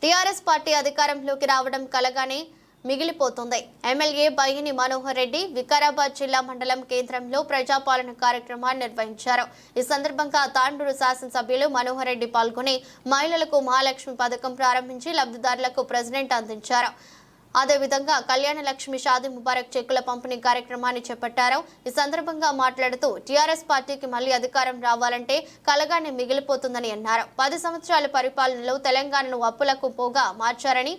TRS party అధికారంలోకి రావడం కలగానే మిగిలిపోతుంది. ఎమ్మెల్యే బయ్యిని మనోహర్ రెడ్డి వికారాబాద్ జిల్లా మండలం కేంద్రంలో ప్రజాపాలన కార్యక్రమాన్ని నిర్వహించారు. ఈ సందర్భంగా తాండూరు శాసనసభ్యులు మనోహర్ రెడ్డి పాల్గొని మహిళలకు మహాలక్ష్మి పథకం ప్రారంభించి లబ్ధిదారులకు ప్రెసిడెంట్ అందించారు. అదేవిధంగా కళ్యాణ లక్ష్మి షాదీ ముబారక్ చెక్కుల పంపిణీ కార్యక్రమాన్ని చేపట్టారు. ఈ సందర్భంగా మాట్లాడుతూ టీఆర్ఎస్ పార్టీకి మళ్లీ అధికారం రావాలంటే కలగానే మిగిలిపోతుందని అన్నారు. 10 సంవత్సరాల పరిపాలనలో తెలంగాణను అప్పులకు పోగా మార్చారని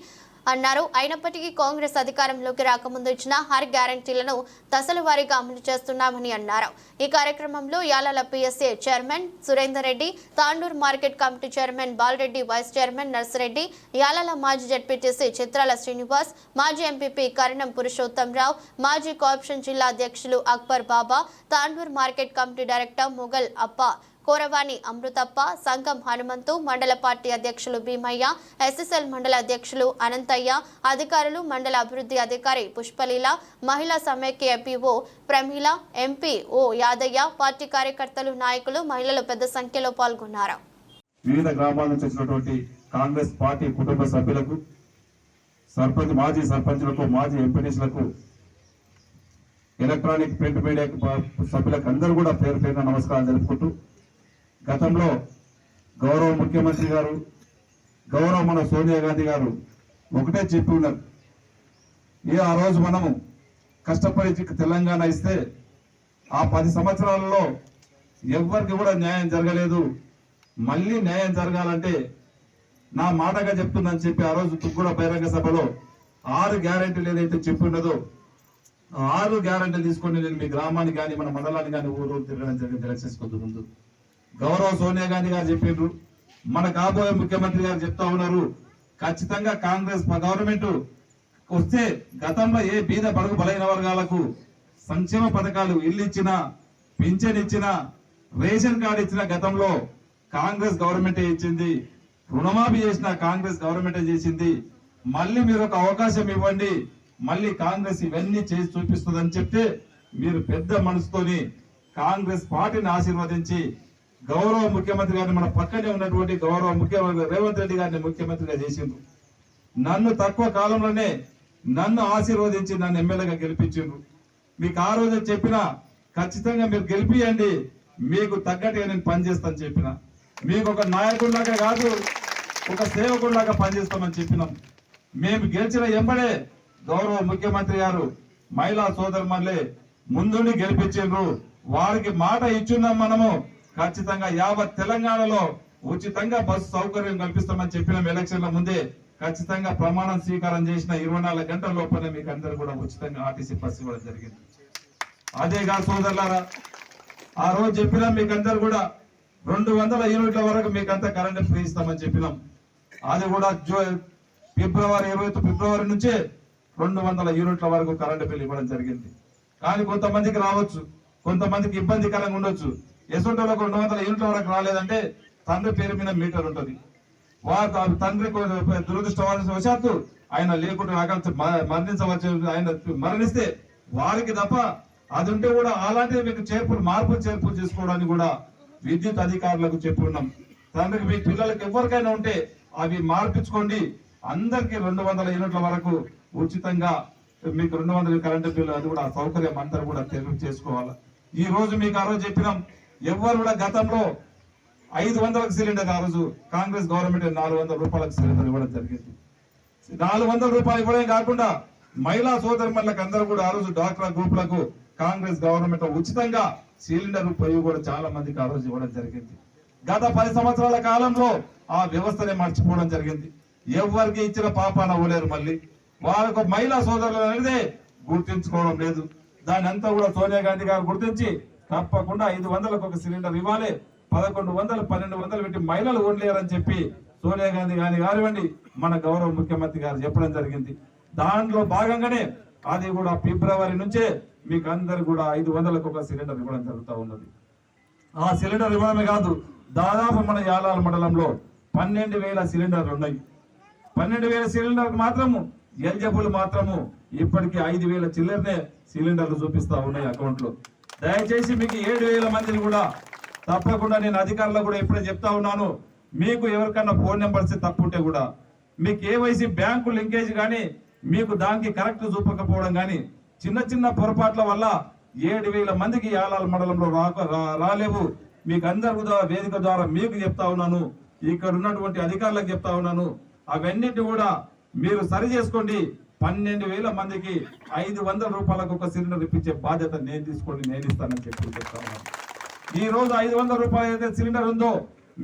అన్నారు. అయినప్పటికీ కాంగ్రెస్ అధికారంలోకి రాకముందు ఇచ్చిన హర్ గ్యారంటీలను దశల వారీగా అమలు చేస్తున్నామని అన్నారు. ఈ కార్యక్రమంలో Yalal PSA chairman Surender Reddy, Tandur market committee chairman Balareddy, vice chairman Narsireddy, Yalal మాజీ జడ్పీటీసీ చిత్రాల శ్రీనివాస్, మాజీ ఎంపీపీ కరణం పురుషోత్తంరావు, మాజీ కోఆప్షన్ జిల్లా అధ్యక్షులు Akbar Baba, Tandur market committee director Mogal Appa, Koravani అమృతప్ప, సంఘం హనుమంతు, మండల పార్టీ అధ్యక్షులు భీమయ్య, ఎస్ఎస్ఎల్ మండల అధ్యక్షులు అనంతయ్య, అధికారులు, మండల అభివృద్ధి అధికారి పుష్పలీల, మహిళా సమైక్య ఎంపీఓ ప్రమీల, ఎంపీ ఓ యాదయ్య, పార్టీ కార్యకర్తలు, నాయకులు, మహిళలు పెద్ద సంఖ్యలో పాల్గొన్నారు. వివిధ గ్రామాల నుంచి వచ్చినటువంటి కాంగ్రెస్ పార్టీ కుటుంబ సభ్యులకు, సర్పంచ్, మాజీ సర్పంచులకు, మాజీ ఎంపీటీసీలకు, ఎలక్ట్రానిక్ ప్రింట్ మీడియా సభ్యులకు అందరూ కూడా పేరు పేరున నమస్కారం జరుపుకుంటూ, గతంలో గౌరవ ముఖ్యమంత్రి గారు, గౌరవ మన సోనియా గాంధీ గారు ఒకటే చెప్పి ఉన్నారు, ఆ రోజు మనము కష్టపడి తెలంగాణ ఇస్తే ఆ 10 సంవత్సరాలలో ఎవరికి కూడా న్యాయం జరగలేదు, మళ్ళీ న్యాయం జరగాలంటే నా మాటగా చెప్తుందని చెప్పి ఆ రోజు తుక్కుడ బహిరంగ సభలో 6 గ్యారెంటీలు ఏదైతే చెప్పి ఉన్నదో 6 గ్యారెంటీలు తీసుకొని నేను మీ గ్రామానికి కానీ మన మండలానికి కానీ ఊరు తిరగడం జరిగింది. ఎలక్షన్స్ కొద్ది ముందు గౌరవ సోనియా గాంధీ గారు చెప్పిండ్రు, మన కాబోయే ముఖ్యమంత్రి గారు చెప్తా ఉన్నారు, ఖచ్చితంగా కాంగ్రెస్ గవర్నమెంట్ వస్తే గతంలో ఏ బీద బడుగు బలైన వర్గాలకు సంక్షేమ పథకాలు, ఇల్లు ఇచ్చిన, పింఛన్ ఇచ్చిన, రేషన్ కార్డు ఇచ్చిన గతంలో కాంగ్రెస్ గవర్నమెంటే ఇచ్చింది, రుణమాఫీ చేసిన కాంగ్రెస్ గవర్నమెంటే చేసింది, మళ్ళీ మీరు ఒక అవకాశం ఇవ్వండి, మళ్ళీ కాంగ్రెస్ ఇవన్నీ చేసి చూపిస్తుందని చెప్తే మీరు పెద్ద మనసుతోని కాంగ్రెస్ పార్టీని ఆశీర్వదించి గౌరవ ముఖ్యమంత్రి గారిని, మన పక్కనే ఉన్నటువంటి గౌరవ ముఖ్యమంత్రి రేవంత్ రెడ్డి గారిని ముఖ్యమంత్రిగా చేసిండ్రు. నన్ను తక్కువ కాలంలోనే నన్ను ఆశీర్వదించి నన్ను ఎమ్మెల్యేగా గెలిపించిండ్రు. మీకు ఆ రోజు చెప్పిన ఖచ్చితంగా మీరు గెలిపియండి, మీకు తగ్గట్టుగా నేను పనిచేస్తాను చెప్పిన, మీకు ఒక నాయకుడిలాగా కాదు ఒక సేవకుడిలాగా పనిచేస్తామని చెప్పినాం. మేము గెలిచిన ఎంబడే గౌరవ ముఖ్యమంత్రి గారు మహిళా సోదరుమణులే ముందుండి గెలిపించిండ్రు. వారికి మాట ఇచ్చున్నాం, మనము ఖచ్చితంగా యావత్ తెలంగాణలో ఉచితంగా బస్సు సౌకర్యం కల్పిస్తామని చెప్పిన ఎలక్షన్ల ముందే ఖచ్చితంగా ప్రమాణం స్వీకారం చేసిన 24 గంటల లోపలే మీకు అందరూ కూడా ఉచితంగా ఆర్టీసీ బస్సు ఇవ్వడం జరిగింది. అదే కాదు సోదరులారా, ఆ రోజు చెప్పినాం మీకందరూ కూడా 200 యూనిట్ల వరకు మీకంతా కరెంట్ ఫ్రీ ఇస్తామని చెప్పినాం. అది కూడా ఫిబ్రవరి నుంచే 200 యూనిట్ల వరకు కరెంటు బిల్లు ఇవ్వడం జరిగింది. కానీ కొంతమందికి రావచ్చు, కొంతమందికి ఇబ్బందికరంగా ఉండొచ్చు. ఎసోటోలకు 200 యూనిట్ల వరకు రాలేదంటే తండ్రి పేరు మీద మీటర్ ఉంటుంది. వారు తండ్రి దురదృష్టవశాత్తు ఆయన లేకుండా మరణించవచ్చు, ఆయన మరణిస్తే వారికి తప్ప అది ఉంటే కూడా అలాంటివి మీకు మార్పులు చేసుకోవడానికి కూడా విద్యుత్ అధికారులకు చెప్పున్నాం. తండ్రికి మీ పిల్లలకి ఎవరికైనా ఉంటే అవి మార్పించుకోండి, అందరికి 200 యూనిట్ల వరకు ఉచితంగా మీకు 200 కరెంటు బిల్లు, అది కూడా సౌకర్యం అందరూ కూడా తెలుగు చేసుకోవాలి. ఈ రోజు మీకు ఆ రోజు చెప్పినాం, ఎవరు కూడా గతంలో 500కు సిలిండర్, ఆ రోజు కాంగ్రెస్ గవర్నమెంట్ 400 రూపాయలకు సిలిండర్ ఇవ్వడం జరిగింది. 400 రూపాయలు ఇవ్వడం కాకుండా మహిళా సోదరులకు అందరూ కూడా ఆ రోజు డాక్టర్ గ్రూపులకు కాంగ్రెస్ గవర్నమెంట్ ఉచితంగా సిలిండర్ పొయ్యి కూడా చాలా మందికి ఆ రోజు ఇవ్వడం జరిగింది. గత 10 సంవత్సరాల కాలంలో ఆ వ్యవస్థనే మర్చిపోవడం జరిగింది. ఎవరికి ఇచ్చిన పాపాన అవ్వలేరు, మళ్ళీ వాళ్ళకు మహిళా సోదరులు అనేది గుర్తించుకోవడం లేదు. దాని అంతా కూడా సోనియా గాంధీ గారు గుర్తించి తప్పకుండా 500లకు ఒక సిలిండర్ ఇవ్వాలి, 1100, 1200 పెట్టి మహిళలు ఓడలేరని చెప్పి సోనియా గాంధీ గారివ్వండి మన గౌరవ ముఖ్యమంత్రి గారు చెప్పడం జరిగింది. దాంట్లో భాగంగానే అది కూడా ఫిబ్రవరి నుంచే మీకు అందరు కూడా 500లకు ఒక సిలిండర్ ఇవ్వడం జరుగుతూ ఉన్నది. ఆ సిలిండర్ ఇవ్వడమే కాదు, దాదాపు మన యాలాల మండలంలో 12,000 సిలిండర్లు ఉన్నాయి. 12,000 సిలిండర్కు మాత్రము ఎలిజిబుల్ మాత్రము ఇప్పటికీ 5,000 చిల్లరనే సిలిండర్లు చూపిస్తా ఉన్నాయి అకౌంట్ లో. దయచేసి మీకు 7,000 మందిని కూడా తప్పకుండా నేను అధికారులకు కూడా ఇప్పుడే చెప్తా ఉన్నాను, మీకు ఎవరికన్నా ఫోన్ నెంబర్స్ తప్పుంటే కూడా మీ కేవైసీ బ్యాంకు లింకేజ్ కానీ మీకు దానికి కరెక్ట్ చూపకపోవడం కానీ చిన్న చిన్న పొరపాట్ల వల్ల 7,000 మందికి యాలాల మండలంలో రాలేవు. మీకు అందరి వేదిక ద్వారా మీకు చెప్తా ఉన్నాను, ఇక్కడ ఉన్నటువంటి అధికారులకు చెప్తా ఉన్నాను, అవన్నిటి కూడా మీరు సరి చేసుకోండి. 12,000 మందికి 500 రూపాయలకు ఒక సిలిండర్ ఇప్పించే బాధ్యత నేను తీసుకోండి, నేను ఇస్తానని చెప్పి చెప్తా ఉన్నాను. ఈ రోజు 500 రూపాయలు అయితే సిలిండర్ ఉందో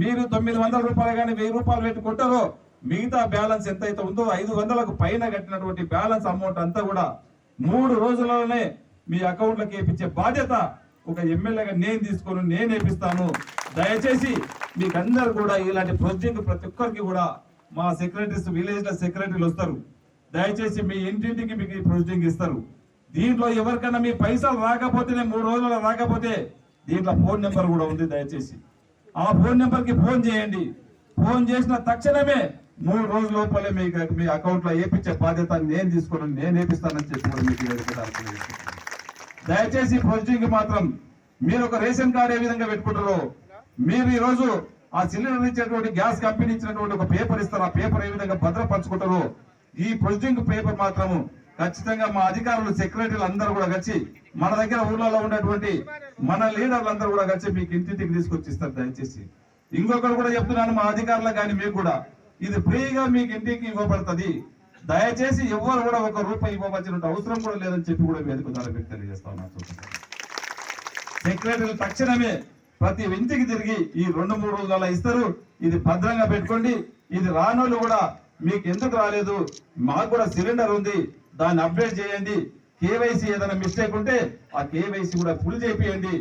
మీరు 900 రూపాయలు కానీ 1000 రూపాయలు పెట్టి కొట్టారో మిగతా బ్యాలెన్స్ ఎంతైతే ఉందో 500లకు పైన కట్టినటువంటి బ్యాలెన్స్ అమౌంట్ అంతా కూడా 3 రోజులలోనే మీ అకౌంట్లకు వేయించే బాధ్యత ఒక ఎమ్మెల్యేగా నేను తీసుకొని నేను వేపిస్తాను. దయచేసి మీకు అందరు కూడా ఇలాంటి ప్రొసీజింగ్ ప్రతి ఒక్కరికి కూడా మా సెక్రటరీస్ విలేజ్ లో సెక్రటరీలు వస్తారు. దయచేసి మీ ఇంటింటికి మీకు ఈ ప్రొసీజింగ్ ఇస్తారు. దీంట్లో ఎవరికైనా మీ పైసలు రాకపోతేనే 3 రోజుల్లో రాకపోతే దీంట్లో ఫోన్ నెంబర్ కూడా ఉంది. దయచేసి ఆ ఫోన్ నెంబర్ కి ఫోన్ చేయండి. ఫోన్ చేసిన తక్షణమే 3 రోజుల లోపలే మీ అకౌంట్ లో వేయించే బాధ్యత నేను తీసుకొని నేను వేపిస్తానని చెప్పి కూడా మీకు దయచేసి ప్రొసీజింగ్ మాత్రం మీరు ఒక రేషన్ కార్డు ఏ విధంగా పెట్టుకుంటారో మీరు ఈ రోజు ఆ సిలిండర్ ఇచ్చేటువంటి గ్యాస్ కంపెనీ ఇచ్చినటువంటి ఒక పేపర్ ఇస్తారు. ఆ పేపర్ ఏ విధంగా భద్రపరచుకుంటారో ఈ ప్రొసీజింగ్ పేపర్ మాత్రము ఖచ్చితంగా మా అధికారులు సెక్రటరీలు అందరూ కూడా కలిసి మన దగ్గర ఊర్లలో ఉన్నటువంటి మన లీడర్లు అందరూ కూడా కలిసి మీకు ఇంటింటికి తీసుకొచ్చి ఇస్తారు. దయచేసి ఇంకొకరు కూడా చెప్తున్నాను మా అధికారులకు కానీ మీకు కూడా ఇది ఫ్రీగా మీకు ఇంటికి ఇవ్వబడుతుంది. దయచేసి ఎవరు కూడా 1 రూపాయి ఇవ్వవలసిన అవసరం కూడా లేదని చెప్పి కూడా వేదిక ద్వారా మీకు తెలియజేస్తా ఉన్నాను. సెక్రటరీలు తక్షణమే ప్రతి ఇంటికి తిరిగి ఈ 2-3 రోజుల ఇస్తారు. ఇది భద్రంగా పెట్టుకోండి. ఇది రానోళ్ళు కూడా మీకు ఎందుకు రాలేదు, మాకు కూడా సిలిండర్ ఉంది, దాన్ని అప్డేట్ చేయండి. కేవైసీ ఏదైనా మిస్టేక్ ఉంటే ఆ కేవైసీ కూడా ఫుల్ చేపియండి.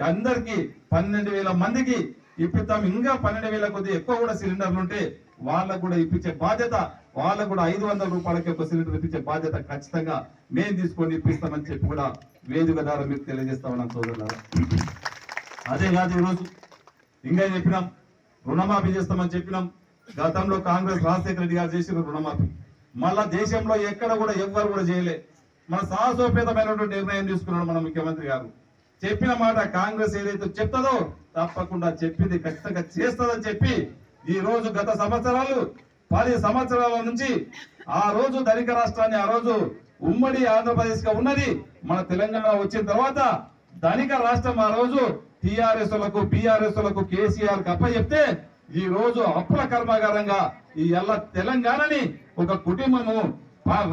అందరికి 12,000 మందికి ఇప్పిస్తాం. ఇంకా 12,000 కొద్ది ఎక్కువ కూడా సిలిండర్లు ఉంటే వాళ్ళకు కూడా ఇప్పించే బాధ్యత, వాళ్ళకు కూడా 500 రూపాయలకి ఒక సిలిండర్ ఇప్పించే బాధ్యత ఖచ్చితంగా మేము తీసుకొని ఇప్పిస్తామని చెప్పి కూడా వేదిక ద్వారా మీకు తెలియజేస్తా ఉన్నాం సోదరులారా. అదే కాదు ఈరోజు ఇంకా చెప్పినాం, రుణమాఫీ చేస్తామని చెప్పినాం. గతంలో కాంగ్రెస్ రాజశేఖర రెడ్డి గారు చేసిన రుణమాఫీ మళ్ళా దేశంలో ఎక్కడ కూడా ఎవ్వరు కూడా చేయలే. మన సాహసోపేతమైనటువంటి నిర్ణయం తీసుకున్నాడు మన ముఖ్యమంత్రి గారు. చెప్పిన మాట కాంగ్రెస్ ఏదైతే చెప్తుందో తప్పకుండా చెప్పింది ఖచ్చితంగా చేస్తుందని చెప్పి ఈ రోజు గత 10 సంవత్సరాల నుంచి ఆ రోజు ధనిక రాష్ట్రాన్ని ఆ రోజు ఉమ్మడి ఆంధ్రప్రదేశ్ గా ఉన్నది. మన తెలంగాణ వచ్చిన తర్వాత ధనిక రాష్ట్రం ఆ రోజు టిఆర్ఎస్ లకు బిఆర్ఎస్ లకు కేసీఆర్ కి అప్పచెప్తే ఈ రోజు అప్పుల కర్మాగారంగా ఈ తెలంగాణని ఒక కుటుంబము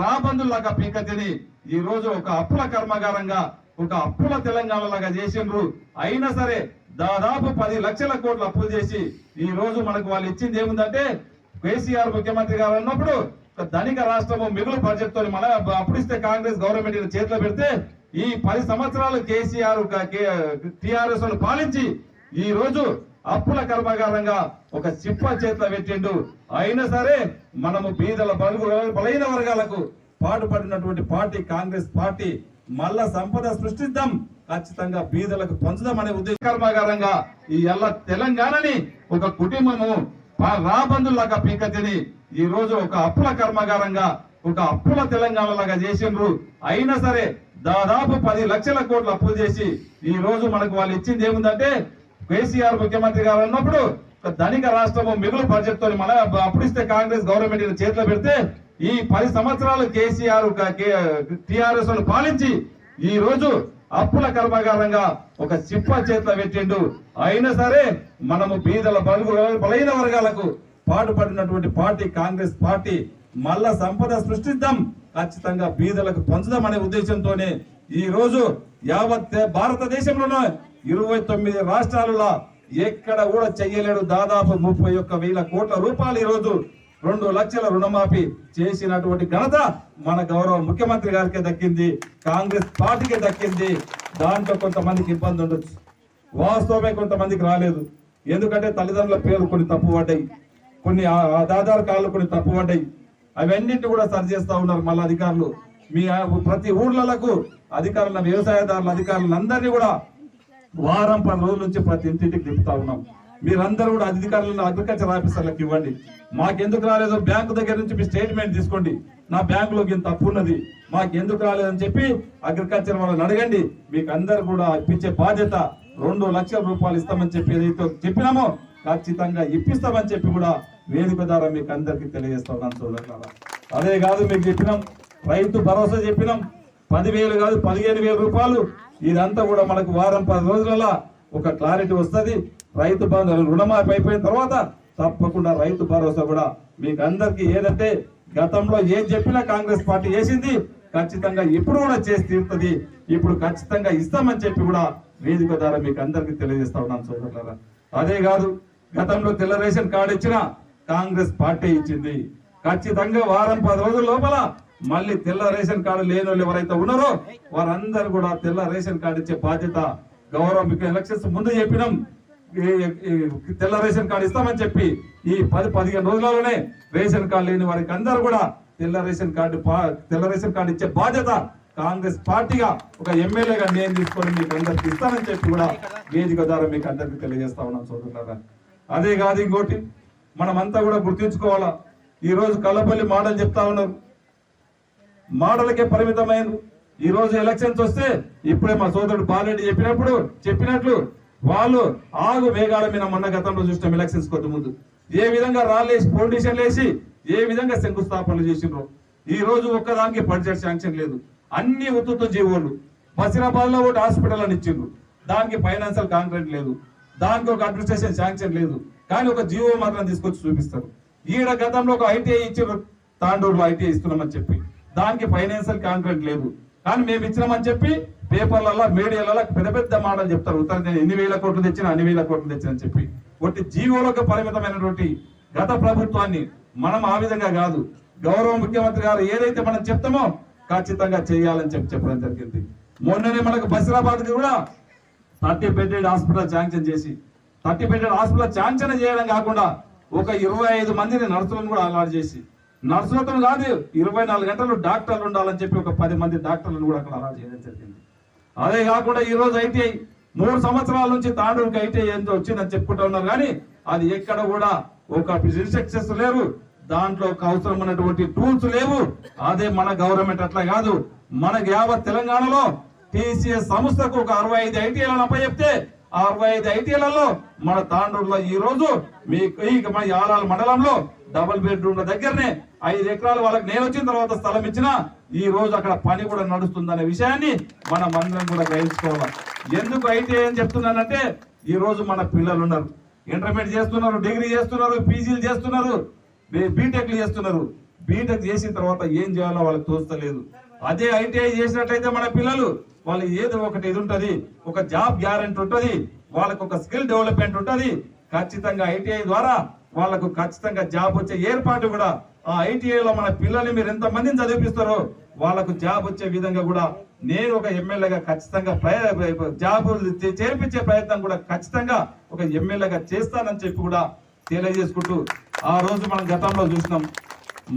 రాబందులాగా పీకతిని ఈ రోజు ఒక అప్పుల కర్మాగారంగా ఒక అప్పుల తెలంగాణ లాగా చేసిండ్రు. అయినా సరే దాదాపు 10 లక్షల కోట్లు అప్పులు చేసి ఈ రోజు మనకు వాళ్ళు ఇచ్చింది ఏముందంటే కేసీఆర్ ముఖ్యమంత్రి గారు అన్నప్పుడు ధనిక రాష్ట్రము మిగులు బడ్జెట్ తో మన అప్పుడు ఇస్తే కాంగ్రెస్ గవర్నమెంట్ చేతిలో పెడితే ఈ 10 సంవత్సరాలు కేసీఆర్ టిఆర్ఎస్ పాలించి ఈ రోజు అప్పుల కర్మాగారంగా ఒక చిప్ప చేతిలో పెట్టిండు. అయినా సరే మనము బీదల బలైన వర్గాలకు పాటుపడినటువంటి పార్టీ కాంగ్రెస్ పార్టీ. మళ్ళా సంపద సృష్టిద్దాం, ఖచ్చితంగా బీదలకు పంచుదామనే ఉద్దేశ కర్మాగారంగా ఈ తెలంగాణని ఒక కుటుంబము రాబందులాగా పీకతిని ఈ రోజు ఒక అప్పుల కర్మాగారంగా ఒక అప్పుల తెలంగాణ లాగా చేసిండ్రు. అయినా సరే దాదాపు 10 లక్షల కోట్లు అప్పులు చేసి ఈ రోజు మనకు వాళ్ళు ఇచ్చింది ఏముందంటే కేసీఆర్ ముఖ్యమంత్రి గారు అన్నప్పుడు ధనిక రాష్ట్రము మిగులు బడ్జెట్ తో మన అప్పుడు ఇస్తే కాంగ్రెస్ గవర్నమెంట్ చేతిలో పెడితే ఈ 10 సంవత్సరాలు కేసీఆర్ టిఆర్ఎస్ పాలించి ఈ రోజు అప్పుల కర్మాగారంగా ఒక చిప్ప చేతిలో పెట్టిండు. అయినా సరే మనము బీదల బలైన వర్గాలకు పాటుపడినటువంటి పార్టీ కాంగ్రెస్ పార్టీ. మళ్ళా సంపద సృష్టిద్దాం, ఖచ్చితంగా బీదలకు పంచుదామనే ఉద్దేశంతోనే ఈ రోజు యావత్ భారతదేశంలోనే 29 రాష్ట్రాలలో ఎక్కడ కూడా చెయ్యలేడు దాదాపు 31,000 కోట్ల రూపాయలు ఈ రోజు 2 లక్షల రుణమాఫీ చేసినటువంటి ఘనత మన గౌరవ ముఖ్యమంత్రి గారికి దక్కింది, కాంగ్రెస్ పార్టీకి దక్కింది. దాంట్లో కొంతమందికి ఇబ్బంది ఉండొచ్చు, వాస్తవమే కొంతమందికి రాలేదు. ఎందుకంటే తల్లిదండ్రుల పేర్లు కొన్ని తప్పు పడ్డాయి, కొన్ని ఆధార్ కార్డులు కొన్ని తప్పు పడ్డాయి. అవన్నింటినీ కూడా సరి చేస్తా ఉన్నారు మళ్ళీ అధికారులు. మీ ప్రతి ఊర్లకు అధికారుల వ్యవసాయదారుల అధికారులందరినీ కూడా వారం 10 రోజుల నుంచి ప్రతి ఇంటింటికి తిప్పుతా ఉన్నాం. మీరందరూ కూడా అధికారులను అగ్రికల్చర్ ఆఫీసర్లకు ఇవ్వండి. మాకెందుకు రాలేదో బ్యాంకు దగ్గర నుంచి మీ స్టేట్మెంట్ తీసుకోండి, నా బ్యాంకులోకి ఇంత తప్పు ఉన్నది మాకెందుకు రాలేదని చెప్పి అగ్రికల్చర్ వాళ్ళని అడగండి. మీకు అందరు కూడా ఇప్పించే బాధ్యత 2 లక్షల రూపాయలు ఇస్తామని చెప్పి ఏదైతే చెప్పినామో ఖచ్చితంగా ఇప్పిస్తామని చెప్పి కూడా వేదిక ద్వారా మీకు అందరికీ తెలియజేస్తా ఉన్నాను సోదరులారా. అదే కాదు, మీకు చెప్పినాం రైతు భరోసా చెప్పినాం, 10,000 కాదు 15,000 రూపాయలు. ఇదంతా కూడా మనకు వారం 10 రోజులలో ఒక క్లారిటీ వస్తుంది. రైతు రుణమాఫీ అయిపోయిన తర్వాత తప్పకుండా రైతు భరోసా కూడా మీకు అందరికీ ఏదంటే గతంలో ఏం చెప్పినా కాంగ్రెస్ పార్టీ చేసింది ఖచ్చితంగా ఇప్పుడు కూడా చేసి తీరుతుంది. ఇప్పుడు ఖచ్చితంగా ఇస్తామని చెప్పి కూడా వేదిక ద్వారా మీకు అందరికీ తెలియజేస్తా ఉన్నాను సోదరులారా. అదే కాదు, గతంలో తెల్ల రేషన్ కార్డు ఇచ్చిన కాంగ్రెస్ పార్టీ ఇచ్చింది. ఖచ్చితంగా వారం 10 రోజుల లోపల మళ్ళీ తెల్ల రేషన్ కార్డు లేని వాళ్ళు ఎవరైతే ఉన్నారో వారందరూ కూడా తెల్ల రేషన్ కార్డు ఇచ్చే బాధ్యత గౌరవ మీకు ఎలక్షన్స్ ముందు చెప్పినాం. తెల్ల రేషన్ కార్డు ఇస్తామని చెప్పి ఈ 10-15 రోజులలోనే రేషన్ కార్డు లేని వారికి అందరూ కూడా తెల్ల రేషన్ కార్డు ఇచ్చే బాధ్యత కాంగ్రెస్ పార్టీగా ఒక ఎమ్మెల్యేగా నేను తీసుకొని మీకు అందరికి ఇస్తానని చెప్పి కూడా వేదిక ద్వారా మీకు అందరికి తెలియజేస్తా ఉన్నాం సోదరులారా. అదే కాదు, ఇంకోటి మనమంతా కూడా గుర్తుంచుకోవాలా. ఈ రోజు కల్లపల్లి మాటలు చెప్తా ఉన్నారు, మాటలకే పరిమితమైనరు. ఈ రోజు ఎలక్షన్స్ వస్తే ఇప్పుడే మా సోదరుడు బాలరెడ్డి చెప్పినట్లు వాళ్ళు ఆగు మేఘాల మీద మొన్న గతంలో చూసినాం ఎలక్షన్స్ కొద్ది ముందు ఏ విధంగా రాళ్ళేసి ఫౌండేషన్లు వేసి ఏ విధంగా శంకుస్థాపనలు చేసిండ్రు. ఈ రోజు ఒక్కదానికి బడ్జెట్ శాంక్షన్ లేదు, అన్ని ఉత్తుతో జీవోలు. బసిరాబాద్ లో ఒకటి హాస్పిటల్ అని ఇచ్చిండ్రు, దానికి ఫైనాన్షియల్ కాంట్రాక్ట్ లేదు, దానికి ఒక అడ్మినిస్ట్రేషన్ శాంక్షన్ లేదు, కానీ ఒక జీవో మాత్రం తీసుకొచ్చి చూపిస్తారు. ఈడ గతంలో ఒక ఐటీఐ ఇచ్చిండ్రు, తాండూరులో ఐటీఐ ఇస్తున్నామని చెప్పి దానికి ఫైనాన్షియల్ కాంట్రాక్ట్ లేదు, కానీ మేము ఇచ్చినామని చెప్పి పేపర్లలో మీడియాలలో పెద్ద మాటలు చెప్తారు. ఉత్తరం ఎన్ని వేల కోట్లు తెచ్చినా అని చెప్పి ఒకటి జీవోలకు పరిమితమైనటువంటి గత ప్రభుత్వాన్ని మనం ఆ విధంగా కాదు, గౌరవ ముఖ్యమంత్రి గారు ఏదైతే మనం చెప్తామో ఖచ్చితంగా చేయాలని చెప్పడం జరిగింది. మొన్ననే మనకు బసిరాబాద్ కి కూడా 30 బెడెడ్ హాస్పిటల్ శాంక్షన్ చేసి 30 బెడెడ్ హాస్పిటల్ శాంక్షన్ చేయడం కాకుండా ఒక 25 మందిని నర్సులను కూడా అలాట్ చేసి, నర్సులతో కాదు 24 గంటలు డాక్టర్లు ఉండాలని చెప్పి ఒక 10 మంది డాక్టర్లను కూడా అక్కడ అలాట్ చేయడం జరిగింది. అదే కాకుండా ఈ రోజు ఐటీఐ 3 సంవత్సరాల నుంచి తాండూరుకి ఐటీఐ ఎంతో వచ్చిందని చెప్పుకుంటూ ఉన్నారు, కానీ అది ఎక్కడ కూడా ఒక ఇన్స్ట్రక్షన్స్ లేరు, దాంట్లో అవసరం ఉన్నటువంటి టూల్స్ లేవు. అదే మన గవర్నమెంట్ అట్లా కాదు, మన యావత్ తెలంగాణలో టీసీఎస్ సంస్థకు ఒక 65 ఐటీఐలను అప్పచెప్తే 65 ఐటీఐలలో మన తాండూరులో ఈ రోజు మన యాలాల మండలంలో డబుల్ బెడ్రూమ్ల దగ్గరనే 5 ఎకరాలు వాళ్ళకి నేను వచ్చిన తర్వాత స్థలం ఇచ్చిన ఈ రోజు అక్కడ పని కూడా నడుస్తుందనే విషయాన్ని మనం అందరం కూడా గ్రహించుకోవాలి. ఎందుకు ఐటీఐ అని చెప్తున్నానంటే ఈ రోజు మన పిల్లలు ఉన్నారు, ఇంటర్మీడియట్ చేస్తున్నారు, డిగ్రీ చేస్తున్నారు, పీజీలు చేస్తున్నారు, బీటెక్లు చేస్తున్నారు. బీటెక్ చేసిన తర్వాత ఏం చేయాలో వాళ్ళకి తోస్తలేదు. అదే ఐటీఐ చేసినట్లయితే మన పిల్లలు వాళ్ళు ఏదో ఒకటి ఇది ఉంటది, ఒక జాబ్ గ్యారెంటీ ఉంటది, వాళ్ళకు ఒక స్కిల్ డెవలప్మెంట్ ఉంటది. ఖచ్చితంగా ఐటీఐ ద్వారా వాళ్ళకు ఖచ్చితంగా జాబ్ వచ్చే ఏర్పాటు కూడా ఆ ఐటీఐలో మన పిల్లల్ని మీరు ఎంత మందిని చదివిపిస్తారో వాళ్ళకు జాబ్ వచ్చే విధంగా కూడా నేను ఒక ఎమ్మెల్యేగా ఖచ్చితంగా జాబ్ చేర్పించే ప్రయత్నం కూడా ఖచ్చితంగా ఒక ఎమ్మెల్యేగా చేస్తానని చెప్పి కూడా తెలియజేసుకుంటూ, ఆ రోజు మనం గతంలో చూసినాం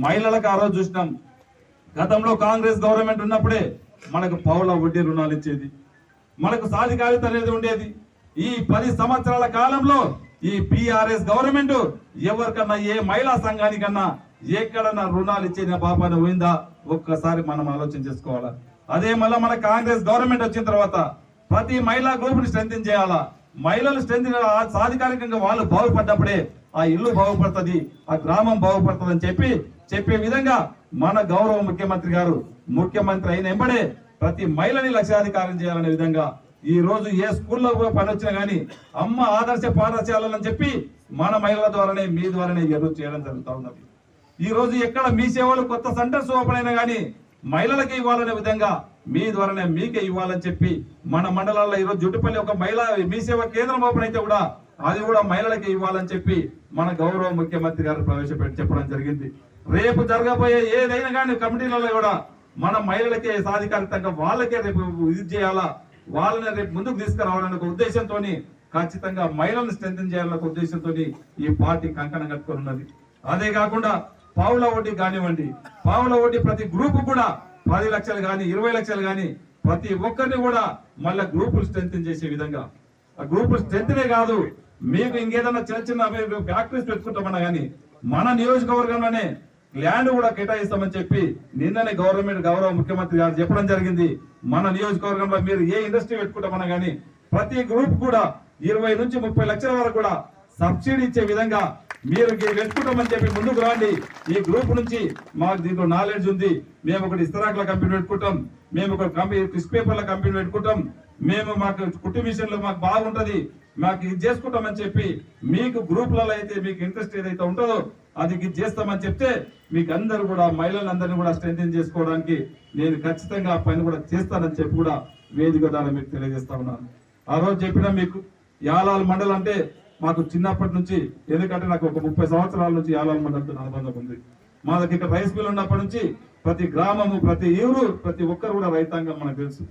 మహిళలకు, ఆ రోజు చూసినాం గతంలో కాంగ్రెస్ గవర్నమెంట్ ఉన్నప్పుడే మనకు పౌల వడ్డీ రుణాలు ఇచ్చేది, మనకు సాధికారిత అనేది ఉండేది. ఈ 10 సంవత్సరాల కాలంలో ఈ బీఆర్ఎస్ గవర్నమెంట్ ఎవరికన్నా ఏ మహిళా సంఘానికన్నా ఎక్కడన్నా రుణాలు ఇచ్చిన పాపాన పోయిందా ఒక్కసారి మనం ఆలోచన చేసుకోవాలా. అదే మళ్ళీ మన కాంగ్రెస్ గవర్నమెంట్ వచ్చిన తర్వాత ప్రతి మహిళా గ్రూప్ ని స్ట్రెంథెన్ చేయాలా. మహిళలు స్ట్రెంథెన్ సాధికారికంగా వాళ్ళు బాగుపడ్డప్పుడే ఆ ఇల్లు బాగుపడుతుంది, ఆ గ్రామం బాగుపడుతుంది అని చెప్పే విధంగా మన గౌరవ ముఖ్యమంత్రి గారు ముఖ్యమంత్రి అయిన వెంబడే ప్రతి మహిళని లక్ష్యాధికారం చేయాలనే విధంగా ఈ రోజు ఏ స్కూల్లో పని వచ్చినా గానీ అమ్మ ఆదర్శ పాఠశాలని చెప్పి మన మహిళల ద్వారానే మీ ద్వారానే ఎదురు చేయడం జరుగుతూ ఉన్నది. ఈ రోజు ఎక్కడ మీ సేవలు కొత్త సెంటర్స్ ఓపెన్ అయినా గానీ మహిళలకి ఇవ్వాలనే విధంగా మీ ద్వారానే మీకే ఇవ్వాలని చెప్పి మన మండలాల్లో ఈరోజు జుట్టుపల్లి ఒక మహిళా మీ సేవ కేంద్రం ఓపెన్ అయితే కూడా అది కూడా మహిళలకి ఇవ్వాలని చెప్పి మన గౌరవ ముఖ్యమంత్రి గారు ప్రవేశపెట్టి చెప్పడం జరిగింది. రేపు జరగబోయే ఏదైనా కానీ కమిటీలలో కూడా మన మహిళలకే సాధికారితంగా వాళ్ళకే రేపు ఇది చేయాలా, వాళ్ళని రేపు ముందుకు తీసుకురావాలనే ఒక ఉద్దేశంతో ఖచ్చితంగా మహిళలను స్ట్రెంథెన్ చేయాలనే ఒక ఉద్దేశంతో ఈ పార్టీ కంకణం కట్టుకొని ఉన్నది. అదే కాకుండా పావుల వడ్డీ కానివ్వండి, పావుల వడ్డీ ప్రతి గ్రూపు కూడా 10 లక్షలు కానీ 20 లక్షలు కానీ ప్రతి ఒక్కరిని కూడా మళ్ళీ గ్రూపులు స్ట్రెంథెన్ చేసే విధంగా, ఆ గ్రూపులు స్ట్రెంథనే కాదు మీకు ఇంకేదన్నా చిన్న ఫ్యాక్టరీస్ పెట్టుకుంటామన్నా కానీ మన నియోజకవర్గంలోనే ల్యాండ్ కూడా కేటాయిస్తామని చెప్పి నిన్ననే గౌరవ ముఖ్యమంత్రి గారు చెప్పడం జరిగింది. మన నియోజకవర్గంలో మీరు ఏ ఇండస్ట్రీ పెట్టుకుంటామన్నా కానీ ప్రతి గ్రూప్ కూడా 20 నుంచి 30 లక్షల వరకు కూడా సబ్సిడీ ఇచ్చే విధంగా మీరు పెట్టుకుంటామని చెప్పి ముందుకు రండి. ఈ గ్రూప్ నుంచి మాకు దీంట్లో నాలెడ్జ్ ఉంది, మేము ఒకటి ఇస్తరాకుల కంపెనీ పెట్టుకుంటాం, మేము ఒక కంపెనీ టిష్యూ పేపర్ల కంపెనీ పెట్టుకుంటాం, మేము మాకు కుట్టు మిషన్లు మాకు బాగుంటది, మాకు ఇది చేసుకుంటామని చెప్పి మీకు గ్రూపులలో అయితే మీకు ఇంట్రెస్ట్ ఏదైతే ఉంటుందో అది ఇది చేస్తామని చెప్తే మీకు అందరూ కూడా మహిళలందరినీ కూడా స్ట్రెంథెన్ చేసుకోవడానికి నేను ఖచ్చితంగా ఆ పని కూడా చేస్తానని చెప్పి కూడా వేదిక ద్వారా మీకు తెలియజేస్తా ఉన్నాను. ఆ రోజు చెప్పిన మీకు యాలాల్ మండలం అంటే మాకు చిన్నప్పటి నుంచి, ఎందుకంటే నాకు ఒక 30 సంవత్సరాల నుంచి యాలాల్ మండలంతో అనుబంధం ఉంది. మా దగ్గర ఇక్కడ రైస్ మిల్ ఉన్నప్పటి నుంచి ప్రతి గ్రామము, ప్రతి ఊరు, ప్రతి ఒక్కరు కూడా రైతాంగం మనకు తెలుసు.